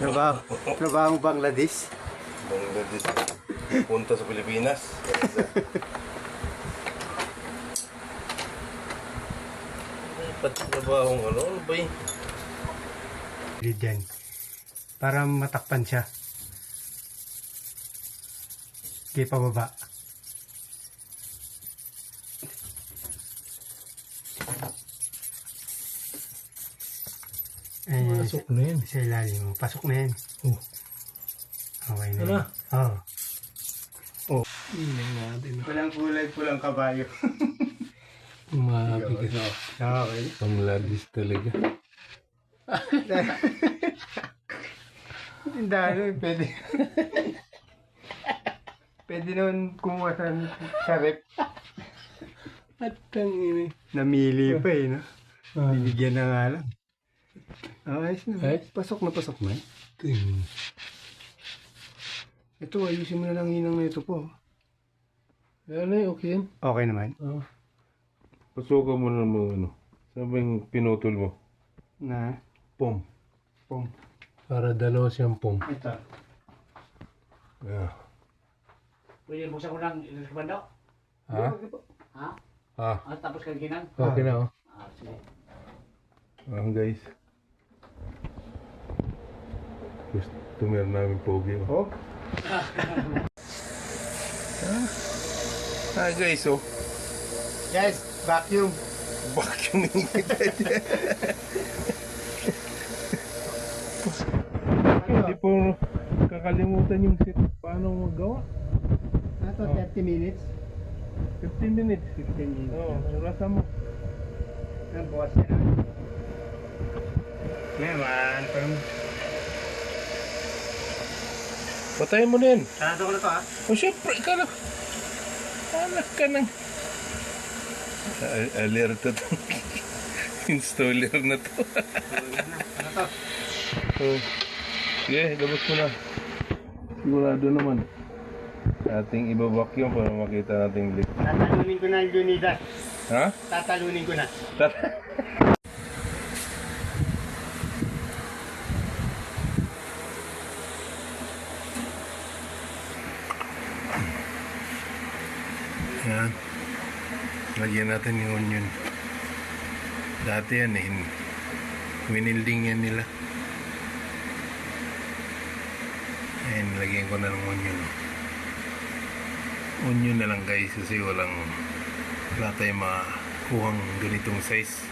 Trabahong Bangladesh. Bangladesh. Punta sa Pilipinas. Pati trabahong ano ba yun? Diyan. Para matakpan siya. Kaya pababa. Pasok na yan. Sa ilalim mo. Pasok na yan. Oh. Okay na. Ano? Oo. Oh. Inan natin. Walang kulay, pulang kabayo. Mabigat. Okay. Pangladis talaga. Hindi, pwede. Pwede naman kumuha sa rep. At ang ini. Namili pa eh, no? Binigyan na nga lang. Ayos na. Ayos? Pasok na. Ito, ayusin mo na lang hinang na ito po. Ano eh, okay yan? Okay naman. Oh. Pasukan mo na mga ano. Saan ba yung pinutol mo? Na, Pom. pong. Para dalawa siyang pong. Ito. Yeah. Pwede buksan ko lang sa bando? Ha? Ha? Ah. Tapos kaginan? Okay na oh. Sige. Guys. Customer namin pogi. Oh, Guys, oh. yes, vacuum. Vacuuming kita dyan. Hindi po kakalimutan yung set. Paano magawa? Ito, 30 minutes. 15 minutes. 15 minutes. Oo, nalasa mo. Ang bukas yan. Ngayon, Patayin mo na yan. sarado ko na to ha. O syempre, anak ka ng alerto to. Installer na to. Ano to? Oh. Sige, labas mo na. Sigurado naman. Ating ibabacuum para makita nating leak. Tatalunin ko na yung Leonidas. Ha? Tatalunin ko na. Yan. Lagyan natin yung onion. Dati yan eh. Winilding yan nila. Ayan, lagyan ko na ng onion. Onion na lang guys kasi wala tayong makuhang ganitong size.